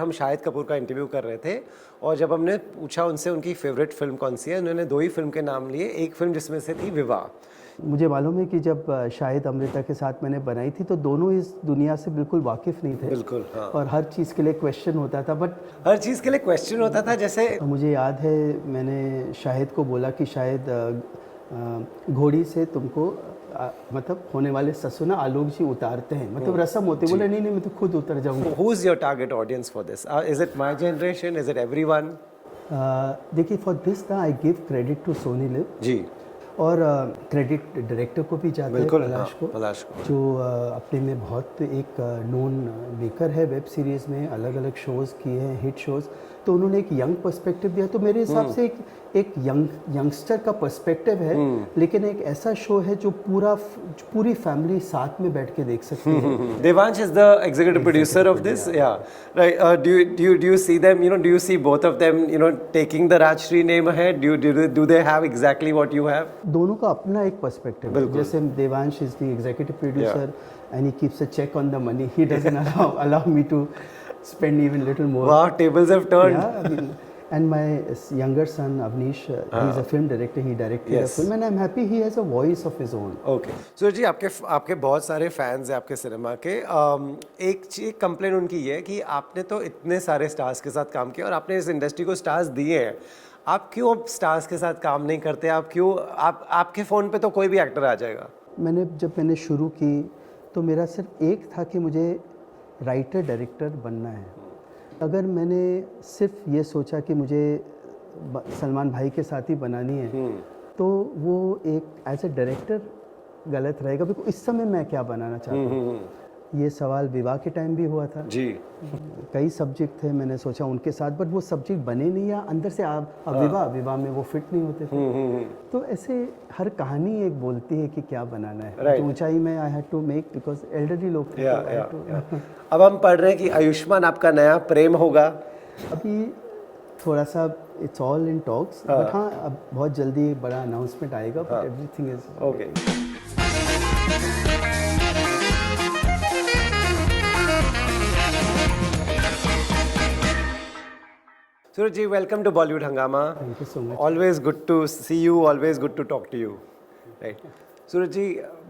हम शाहिद कपूर का इंटरव्यू कर रहे थे और जब हमने पूछा उनसे उनकी फेवरेट फिल्म कौन सी है, उन्होंने दो ही फिल्म के नाम लिए, एक फिल्म जिसमें से थी विवाह। मुझे मालूम है कि जब शाहिद अमृता के साथ मैंने बनाई थी तो दोनों इस दुनिया से बिल्कुल वाकिफ़ नहीं थे। बिल्कुल, हाँ। और हर चीज़ के लिए क्वेश्चन होता था, बट हर चीज़ के लिए क्वेश्चन होता था। जैसे मुझे याद है मैंने शाहिद को बोला कि शायद घोड़ी से तुमको मतलब होने वाले ससुर ना आलोक जी उतारते हैं, मतलब रस्म होती है। बोले नहीं नहीं, मैं तो खुद उतर जाऊंगा। Who is your target audience for this? Is it my generation? Is it everyone? देखिए, फॉर दिस ना I give credit to Sony LIV ji, और क्रेडिट डायरेक्टर को भी जाता है, बिल्कुल, पलाश को, पलाश को। जो अपने में बहुत एक नोन मेकर है। वेब सीरीज़ में अलग अलग शोज़ किए हैं, हिट शोज़। तो उन्होंने एक यंग पर्सपेक्टिव दिया। तो मेरे हिसाब से एक यंगस्टर का पर्सपेक्टिव है, लेकिन एक ऐसा शो है जो पूरी फैमिली साथ में बैठ के देख सकती है। Devansh is the executive producer of this. Yeah, right. Do you see them? Do you see both of them? Taking the Rajshri name ahead. Do they have exactly what you have? दोनों का अपना एक perspective है। जैसे Devansh is the executive producer and he keeps a check on the money. He doesn't allow me to spend even little more. Wow, tables have turned. Yeah, I mean, and my younger son Avnish, he's a film director. He directed a film, and I'm happy he has a voice of his own. Okay, Suraj ji, आपके बहुत सारे fans हैं आपके cinema के। एक complain उनकी ये है कि आपने तो इतने सारे स्टार्स के साथ काम किया और आपने इस इंडस्ट्री को स्टार्स दिए हैं, आप क्यों अब स्टार्स के साथ काम नहीं करते? आपके फ़ोन पे तो कोई भी एक्टर आ जाएगा। जब मैंने शुरू की तो मेरा सिर्फ एक था कि मुझे राइटर डायरेक्टर बनना है। अगर मैंने सिर्फ ये सोचा कि मुझे सलमान भाई के साथ ही बनानी है, तो वो एक एज ए डायरेक्टर गलत रहेगा। बिकॉज इस समय मैं क्या बनाना चाहता हूँ, ये सवाल विवाह के टाइम भी हुआ था जी। कई सब्जेक्ट थे, मैंने सोचा उनके साथ, बट वो सब्जेक्ट बने नहीं, या अंदर से विवाह में वो फिट नहीं होते थे। तो ऐसे हर कहानी एक बोलती है कि क्या बनाना है। तो ऊंचाई में I had to make, because elderly लोग थे। अब हम पढ़ रहे हैं कि आयुष्मान आपका नया प्रेम होगा। अभी थोड़ा सा it's all in talks, but हाँ, अब बहुत जल्दी बड़ा अनाउंसमेंट आएगा। But everything is okay. Suraj ji, welcome to Bollywood Hungama. Thank you so much. Always good to see you, always good to talk to you. Right Suraj ji,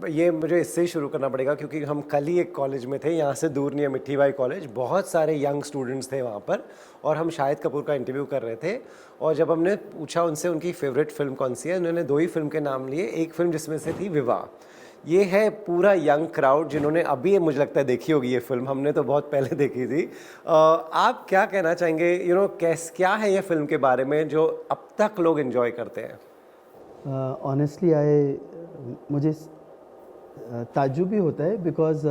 ये मुझे इससे ही शुरू करना पड़ेगा क्योंकि हम कल ही एक कॉलेज में थे, यहाँ से दूर नहीं है, मिठी बाई कॉलेज। बहुत सारे यंग स्टूडेंट्स थे वहाँ पर और हम शाहिद कपूर का इंटरव्यू कर रहे थे और जब हमने पूछा उनसे उनकी फेवरेट फिल्म कौन सी है, उन्होंने दो ही फिल्म के नाम लिए, एक फिल्म जिसमें से थी विवाह। ये है पूरा यंग क्राउड जिन्होंने अभी मुझे लगता है देखी होगी ये फिल्म, हमने तो बहुत पहले देखी थी। आप क्या कहना चाहेंगे, क्या है ये फिल्म के बारे में जो अब तक लोग एंजॉय करते हैं? ऑनेस्टली मुझे ताज्जुब भी होता है, बिकॉज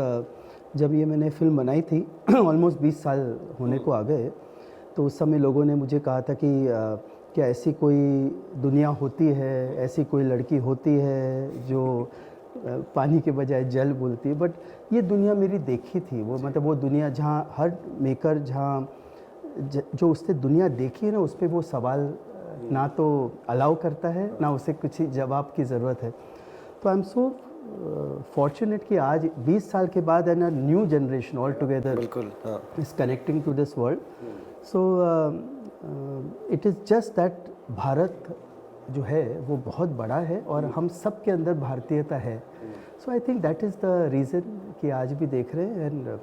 जब ये मैंने फिल्म बनाई थी ऑलमोस्ट 20 साल होने को आ गए, तो उस समय लोगों ने मुझे कहा था कि क्या ऐसी कोई दुनिया होती है, ऐसी कोई लड़की होती है जो पानी के बजाय जल बोलती है। बट ये दुनिया मेरी देखी थी, वो मतलब वो दुनिया जहाँ हर मेकर जो उसने दुनिया देखी है ना, उस पर वो सवाल ना तो अलाउ करता है, ना उसे कुछ जवाब की ज़रूरत है। तो आई एम सो फॉर्चुनेट कि आज 20 साल के बाद and a new generation all together is connecting to this world. So it is just that Bharat जो है वो बहुत बड़ा है और हम सब के अंदर भारतीयता है। So I think that is the reason कि आज भी देख रहे हैं। एंड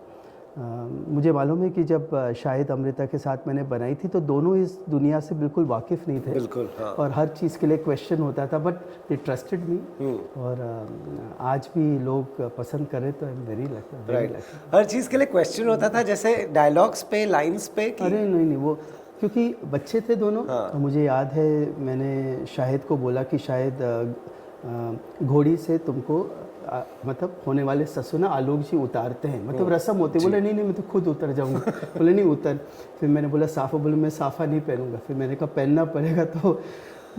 मुझे मालूम है कि जब शाहिद अमृता के साथ मैंने बनाई थी तो दोनों इस दुनिया से बिल्कुल वाकिफ़ नहीं थे। बिल्कुल, हाँ। और हर चीज़ के लिए क्वेश्चन होता था, बट दे ट्रस्टेड मी। और आज भी लोग पसंद करें तो आई एम वेरी लकी। हर चीज़ के लिए क्वेश्चन होता था, जैसे डायलॉग्स पे, लाइंस पे कि... अरे नहीं, वो क्योंकि बच्चे थे दोनों। तो मुझे याद है मैंने शाहिद को बोला कि शायद घोड़ी से तुमको मतलब होने वाले ससुर ना आलोक जी उतारते हैं, मतलब रस्म होती है। बोले नहीं नहीं, मैं तो खुद उतर जाऊंगा। बोले नहीं उतर। फिर मैंने बोला साफ़ा, बोले मैं साफ़ा नहीं पहनूंगा। फिर मैंने कहा पहनना पड़ेगा। तो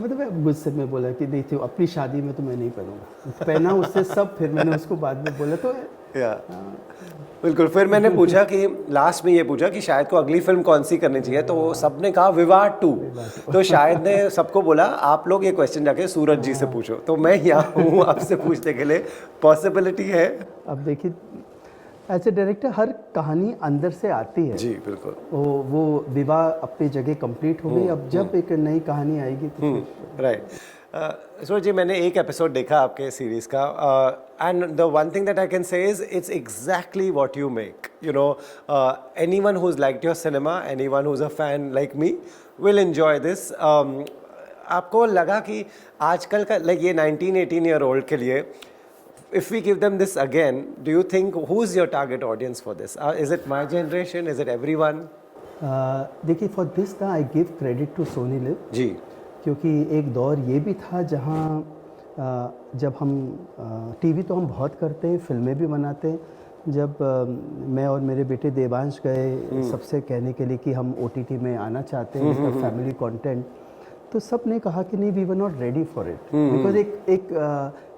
मतलब गुस्से में बोला कि नहीं थी, अपनी शादी में तो मैं नहीं पहनूंगा। पहना उससे सब, फिर मैंने उसको बाद में बोला। तो बिल्कुल। फिर मैंने पूछा कि लास्ट में ये पूछा कि शाहिद को अगली फिल्म कौन सी करनी चाहिए, तो सबने कहा विवाह 2। तो शाहिद ने सबको बोला आप लोग ये क्वेश्चन जाके सूरज जी से पूछो। तो मैं यहाँ हूँ आपसे पूछने के लिए, पॉसिबिलिटी है? अब देखिए, एज ए डायरेक्टर हर कहानी अंदर से आती है। जी बिल्कुल। वो विवाह अपनी जगह कंप्लीट हो गई, अब जब एक नई कहानी आएगी तो राइट। सूरज जी, मैंने एक एपिसोड देखा आपके सीरीज का, and the one thing that I can say is it's exactly what you make, you know, anyone who is liked your cinema, anyone who is a fan like me will enjoy this. आपको लगा कि आजकल का like ये 19-18 year old के लिए, if we give them this again, do you think who's your target audience for this? Is it my generation? Is it everyone? देखिए, for this ना I give credit to Sony LIV ji. क्योंकि एक दौर ये भी था जहाँ जब हम टीवी तो हम बहुत करते हैं, फिल्में भी बनाते हैं। जब मैं और मेरे बेटे देवांश गए सबसे कहने के लिए कि हम OTT में आना चाहते हैं, फैमिली कंटेंट, तो सब ने कहा कि नहीं, we were not ready for it, because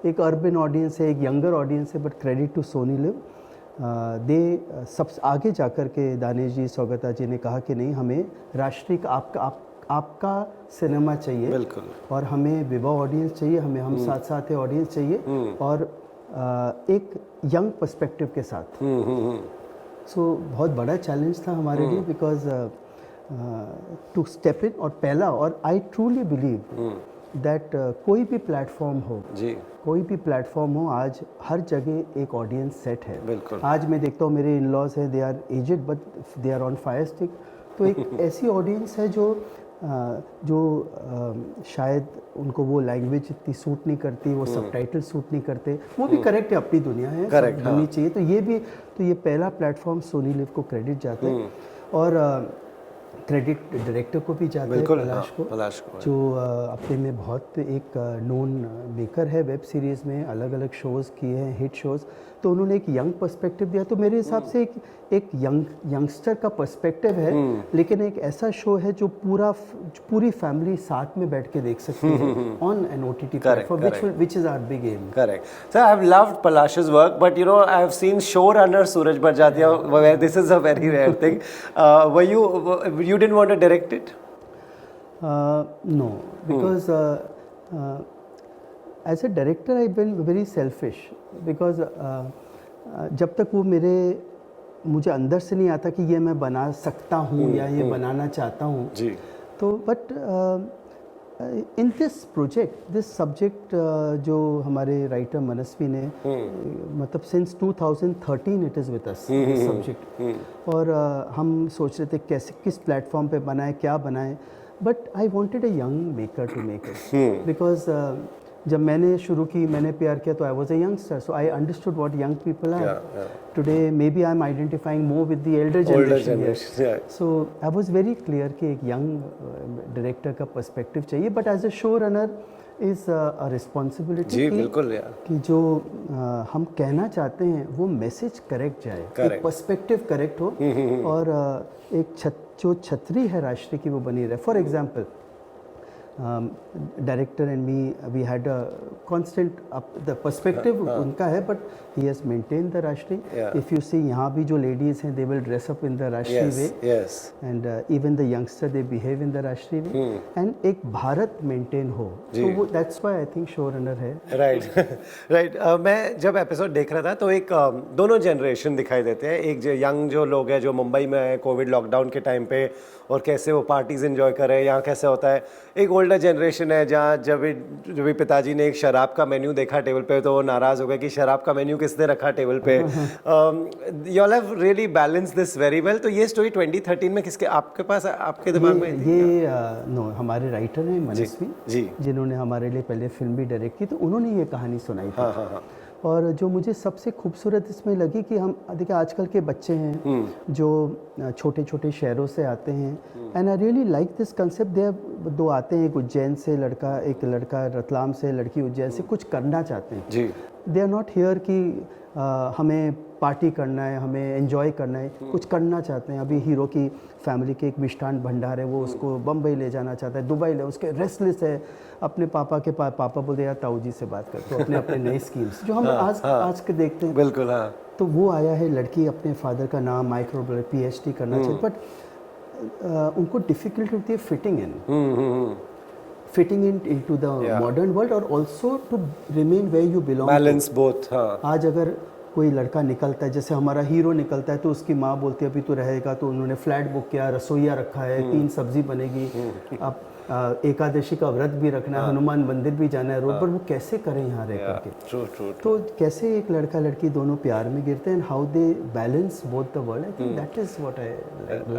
एक अर्बन ऑडियंस है, एक यंगर ऑडियंस है। But credit to Sony LIV, they सब आगे जाकर के दानेश जी, सौगता जी ने कहा कि नहीं, हमें राष्ट्रीय आपका सिनेमा चाहिए, बिल्कुल, और हमें विवाह ऑडियंस चाहिए, हमें हम साथ साथ ऑडियंस चाहिए, और एक यंग पर्सपेक्टिव के साथ। सो बहुत बड़ा चैलेंज था हमारे लिए, बिकॉज टू स्टेप इन, और पहला, और आई ट्रूली बिलीव दैट कोई भी प्लेटफॉर्म हो जी, कोई भी प्लेटफॉर्म हो, आज हर जगह एक ऑडियंस सेट है। बिल्कुल। आज मैं देखता हूँ मेरे इन लॉज हैं, they are aged but they are on fire stick, तो एक ऐसी ऑडियंस है जो शायद उनको वो लैंग्वेज इतनी सूट नहीं करती, वो सबटाइटल सूट नहीं करते, वो भी करेक्ट है, अपनी दुनिया है, करेक्ट होनी चाहिए। तो ये पहला प्लेटफॉर्म सोनी लिव को क्रेडिट जाता है, और क्रेडिट डायरेक्टर को भी जाता है, पलाश को, जो अपने में बहुत एक नोन मेकर है, वेब सीरीज़ में अलग अलग शोज़ किए हैं, हिट शोज़, तो उन्होंने एक यंग पर्सपेक्टिव दिया। तो मेरे हिसाब से एक यंगस्टर का पर्सपेक्टिव है, लेकिन एक ऐसा शो है जो पूरी फैमिली साथ में बैठ के देख सकती है on an OTT platform, which is our big aim. Correct. So I've loved Palash's work, but you know, I've seen showrunner Suraj Barjatia, where this is a very rare thing. You didn't want to direct it? No, because as a director I've been very selfish, because जब तक वो मुझे अंदर से नहीं आता कि ये मैं बना सकता हूँ या ये बनाना चाहता हूँ जी, तो but in this project, this subject जो हमारे राइटर मनस्वी ने, मतलब since 2013 it is with us subject, और हम सोच रहे थे कैसे, किस प्लेटफॉर्म पे बनाएं, क्या बनाएं, but I wanted a young maker to make it, because जब मैंने शुरू की, मैंने प्यार किया, तो I was a youngster, so I understood what young people are today. May be I am identifying more with the elder generation, so I was very clear कि एक यंग डायरेक्टर का पर्सपेक्टिव चाहिए, but as a show runner is a responsibility जी, बिल्कुल यार, कि जो हम कहना चाहते हैं वो मैसेज करेक्ट जाए, एक पर्सपेक्टिव करेक्ट हो, और एक जो छतरी है राष्ट्रीय की वो बनी रहे। For example, director and we had a constant the perspective उनका है, but he has maintain the राष्ट्रीय। इफ यू सी, यहाँ भी जो लेडीज हैं, they will dress up in the राष्ट्रीय way, and even the youngster they behave in the राष्ट्रीय way, and एक भारत मेंटेन हो, तो वो that's why I think show runner है। राइट। मैं जब एपिसोड देख रहा था तो एक दोनों जनरेशन दिखाई देते हैं, एक जो यंग जो लोग हैं जो मुंबई में है कोविड लॉकडाउन के टाइम पे, और कैसे वो पार्टीज एंजॉय कर रहे हैं, यहाँ कैसे होता है। एक ओल्डर जनरेशन है जहाँ जब भी पिताजी ने एक शराब का मेन्यू देखा टेबल पे तो वो नाराज़ हो गए कि शराब का मेन्यू किसने रखा टेबल पे। You all have really balance this very well. तो ये स्टोरी 2013 में किसके, आपके पास, आपके दिमाग में? ये नो, हमारे राइटर हैं मनस्वी जी, जिन्होंने हमारे लिए पहले फिल्म भी डायरेक्ट की, तो उन्होंने ये कहानी सुनाई थी। हाँ। और जो मुझे सबसे खूबसूरत इसमें लगी कि हम देखिए आजकल के बच्चे हैं जो छोटे छोटे शहरों से आते हैं, and I really like this concept. They दो आते हैं, एक उज्जैन से लड़का, एक लड़का रतलाम से, लड़की उज्जैन से, कुछ करना चाहते हैं जी। दे आर नॉट हियर कि हमें पार्टी करना है, हमें एंजॉय करना है, कुछ करना चाहते हैं। अभी हीरो की फैमिली के एक मिष्ठान भंडार है, वो उसको बम्बई ले जाना चाहता है, दुबई ले, उसके रेस्टलेस है, अपने पापा के पास, पापा बोलते यार ताऊ जी से बात कर, तो अपने नए स्कीम्स जो हम आज के देखते हैं। बिल्कुल, हाँ। तो वो आया है, लड़की अपने फादर का नाम माइक्रोबायोलॉजी PhD करना चाहिए, बट उनको डिफिकल्टी होती है fitting into the modern world, और also to remain where you belong, balance both. हाँ। आज अगर कोई लड़का निकलता है, जैसे हमारा हीरो निकलता है तो उसकी माँ बोलती है अभी तू रहेगा, तो उन्होंने फ्लैट बुक किया, रसोईया रखा है, 3 सब्जी बनेगी, अब एकादशी का व्रत भी रखना है, हनुमान मंदिर भी जाना है रोड पर, वो कैसे करें यहाँ रह करके। True true. तो कैसे एक लड़का लड़की दोनों प्यार में गिरते हैं, how they balance both the world, I think that is what I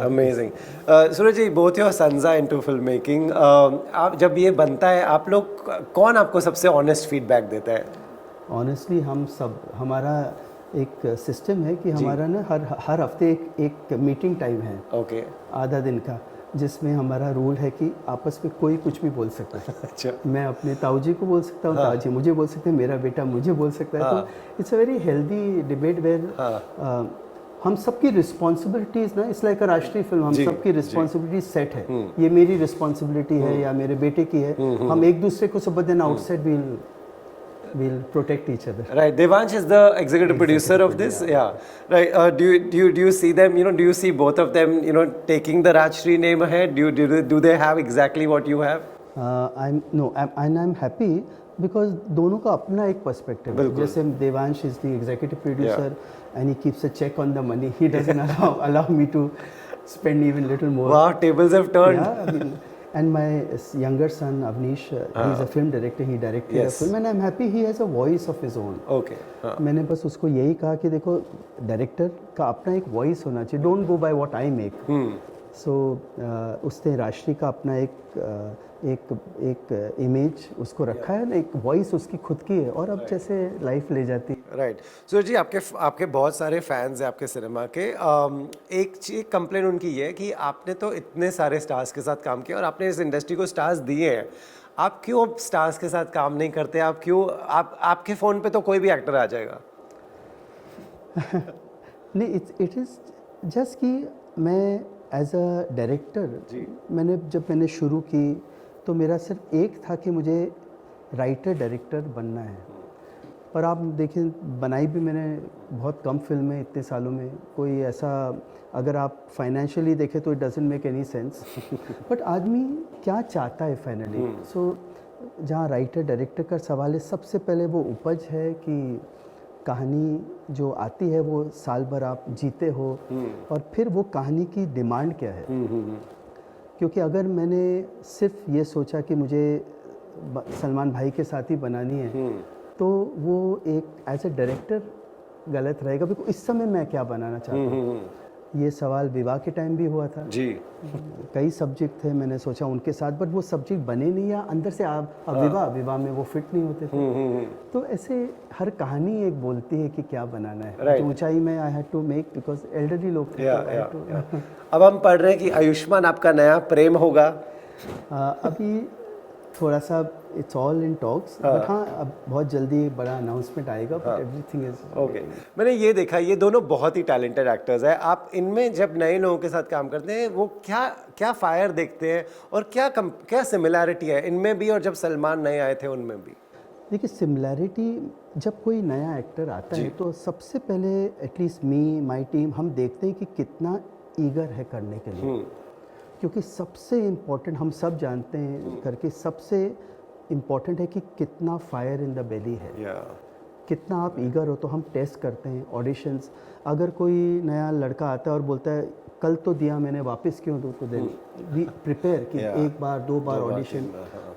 amazing. Suraj ji, both your sons are into film making. आप जब ये बनता है, आप लोग कौन आपको सबसे ऑनेस्ट फीडबैक देता है? ऑनेस्टली हम सब, हमारा एक सिस्टम है कि हमारा ना हर हफ्ते एक मीटिंग टाइम है, ओके। आधा दिन का, जिसमें हमारा रूल है कि आपस में कोई कुछ भी बोल सकता है। अच्छा। मैं अपने ताऊजी को बोल सकता हूँ, ताऊजी मुझे बोल सकते हैं, मेरा बेटा मुझे बोल सकता है। तो it's a very healthy debate where हम सबकी रिस्पॉन्सिबिलिटीज़ ना, इट्स लाइक अ राष्ट्रीय फिल्म, हम सबकी रिस्पॉन्सिबिलिटी सेट है, ये मेरी रिस्पॉन्सिबिलिटी है या मेरे बेटे की है, हम एक दूसरे को सब, then outside we'll protect each other. Right, Devansh is the executive producer of this. Yeah. Right. Do you see them? Do you see both of them? Taking the Rajshri name ahead. Do they have exactly what you have? I'm happy because दोनों का अपना एक perspective है। जैसे Devansh is the executive producer and he keeps a check on the money, he doesn't allow me to spend even little more. Wow, tables have turned. Yeah, I mean, and my younger son Avnish, he's a film director, he directed a film and I'm happy he has a voice of his own. Okay. मैंने बस उसको यही कहा कि देखो director का अपना एक वॉइस होना चाहिए, don't go by what I make. So उसने राष्ट्रीय का अपना एक इमेज उसको रखा है ना, एक वॉइस उसकी खुद की है, और अब जैसे लाइफ ले जाती है। राइट। सूरज जी, आपके बहुत सारे फैंस हैं आपके सिनेमा के। एक कंप्लेन उनकी ये है कि आपने तो इतने सारे स्टार्स के साथ काम किया और आपने इस इंडस्ट्री को स्टार्स दिए हैं, आप क्यों अब स्टार्स के साथ काम नहीं करते? आपके फ़ोन पे तो कोई भी एक्टर आ जाएगा। नहीं, इट इज़ जस्ट कि मैं एज अ डायरेक्टर, जब मैंने शुरू की तो मेरा सिर्फ एक था कि मुझे राइटर डायरेक्टर बनना है, पर आप देखें बनाई भी मैंने बहुत कम फिल्में इतने सालों में, कोई ऐसा अगर आप फाइनेंशियली देखें तो it doesn't make any sense, but आदमी क्या चाहता है फाइनली। सो जहाँ राइटर डायरेक्टर का सवाल है, सबसे पहले वो उपज है कि कहानी जो आती है वो साल भर आप जीते हो, और फिर वो कहानी की डिमांड क्या है। क्योंकि अगर मैंने सिर्फ ये सोचा कि मुझे सलमान भाई के साथ ही बनानी है, तो वो एक एज ए डायरेक्टर गलत रहेगा, बिकॉज इस समय मैं क्या बनाना चाहता हूँ। ये सवाल विवाह के टाइम भी हुआ था जी। कई सब्जेक्ट थे, मैंने सोचा उनके साथ, बट वो सब्जेक्ट बने नहीं, या अंदर से आप विवाह में वो फिट नहीं होते थे। तो ऐसे हर कहानी एक बोलती है कि क्या बनाना है। तो ऊंचाई में I had to make, because elderly लोग थे। अब हम पढ़ रहे हैं कि आयुष्मान आपका नया प्रेम होगा। अभी थोड़ा सा it's all in talks, but हाँ अब बहुत जल्दी बड़ा अनाउंसमेंट आएगा, बट एवरीथिंग इज ओके। मैंने ये देखा, ये दोनों बहुत ही टैलेंटेड एक्टर्स हैं। आप इनमें जब नए लोगों के साथ काम करते हैं, वो क्या फायर देखते हैं और क्या सिमिलैरिटी है इनमें भी और जब सलमान नए आए थे उनमें भी? देखिए, सिमिलैरिटी, जब कोई नया एक्टर आता है तो सबसे पहले एटलीस्ट माई टीम, हम देखते हैं कि कितना ईगर है करने के लिए। क्योंकि सबसे इम्पोर्टेंट, हम सब जानते हैं करके, सबसे इम्पोर्टेंट है कि कितना फायर इन द बेली है, कितना आप ईगर हो। तो हम टेस्ट करते हैं ऑडिशंस। अगर कोई नया लड़का आता है और बोलता है कल तो दिया मैंने, वापस क्यों दूँ, तो देन वी प्रिपेयर कि एक बार 2 बार ऑडिशन।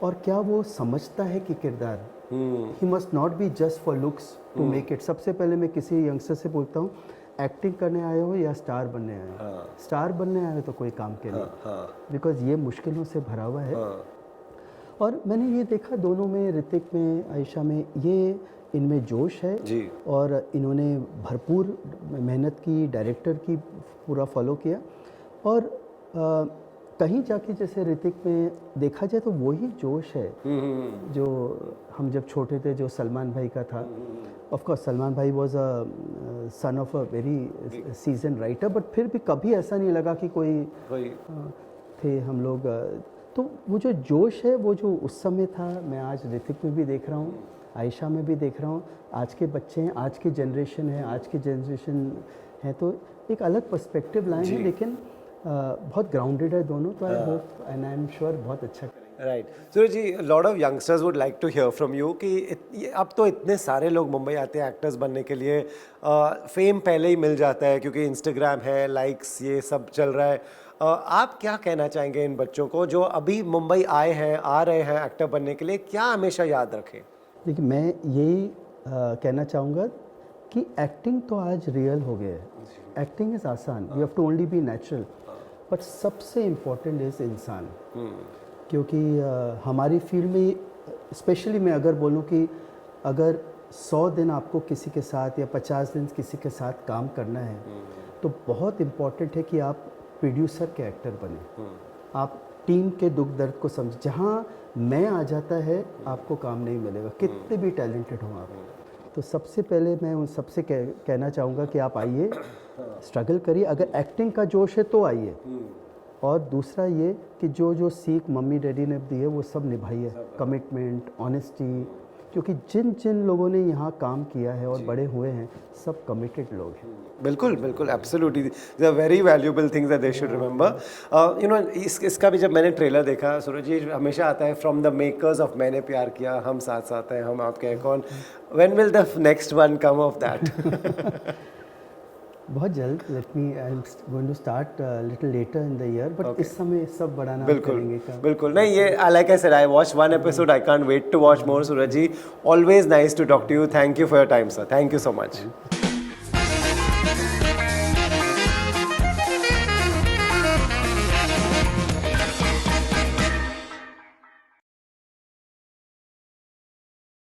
और क्या वो समझता है कि किरदार, he must not be just for looks to make it. सबसे पहले मैं किसी यंगस्टर से बोलता हूँ, एक्टिंग करने आए हो या स्टार बनने आए हो? स्टार बनने आए हो तो कोई काम के नहीं, बिकॉज ये मुश्किलों से भरा हुआ है। और मैंने ये देखा दोनों में, ऋतिक में, आयशा में, ये इनमें जोश है जी। और इन्होंने भरपूर मेहनत की, डायरेक्टर की पूरा फॉलो किया। और कहीं जाके जैसे ऋतिक में देखा जाए तो वही जोश है जो हम जब छोटे थे, जो सलमान भाई का था। ऑफ कोर्स सलमान भाई was a son of a very season writer, but फिर भी कभी ऐसा नहीं लगा कि कोई थे हम लोग। तो वो जो जोश है, वो जो उस समय था, मैं आज ऋतिक में भी देख रहा हूँ, आयशा में भी देख रहा हूँ। आज के बच्चे हैं, आज की जनरेशन है, आज की जनरेशन है, तो एक अलग पर्सपेक्टिव लाए हैं, लेकिन बहुत ग्राउंडेड है दोनों। तो I hope and I am sure बहुत अच्छा करेंगे। Right Suraj ji, lot of youngsters would like to hear from you कि अब तो इतने सारे लोग मुंबई आते हैं एक्टर्स बनने के लिए, फेम पहले ही मिल जाता है क्योंकि इंस्टाग्राम है, लाइक्स, ये सब चल रहा है। आप क्या कहना चाहेंगे इन बच्चों को जो अभी मुंबई आए हैं, आ रहे हैं एक्टर बनने के लिए, क्या हमेशा याद रखें? देखिए, मैं यही कहना चाहूँगा कि एक्टिंग तो आज रियल हो गया है। एक्टिंग इज़ आसान, you have to only be natural, but सबसे इम्पोर्टेंट इज़ इंसान। क्योंकि हमारी फील्ड में स्पेशली मैं अगर बोलूँ कि अगर 100 दिन आपको किसी के साथ या 50 दिन किसी के साथ काम करना है तो बहुत इम्पॉर्टेंट है कि आप प्रोड्यूसर के एक्टर बने, आप टीम के दुख दर्द को समझ। जहाँ मैं आ जाता है आपको काम नहीं मिलेगा, कितने भी टैलेंटेड हो आप। तो सबसे पहले मैं उन सबसे कहना चाहूँगा कि आप आइए, स्ट्रगल करिए, अगर एक्टिंग का जोश है तो आइए। और दूसरा ये कि जो जो सीख मम्मी डैडी ने दी है वो सब निभाइए, कमिटमेंट, ऑनेस्टी, क्योंकि जिन जिन लोगों ने यहाँ काम किया है और बड़े हुए हैं सब कमिटेड लोग हैं। बिल्कुल बिल्कुल, absolutely, they are very valuable things that they should remember. You know, इसका भी जब मैंने ट्रेलर देखा, सूरज जी, हमेशा आता है फ्रॉम द मेकर्स ऑफ मैंने प्यार किया, हम साथ साथ हैं, हम Aapke Hain Koun. When will the next one come of that? बहुत जल्द, let me, I am going to start little later in the year, but इस समय सब बड़ा नाम करेंगे का। बिल्कुल नहीं, ये like I said, I watch one episode, I can't wait to watch more. Suraj ji, always nice to talk to you, thank you for your time sir, thank you so much.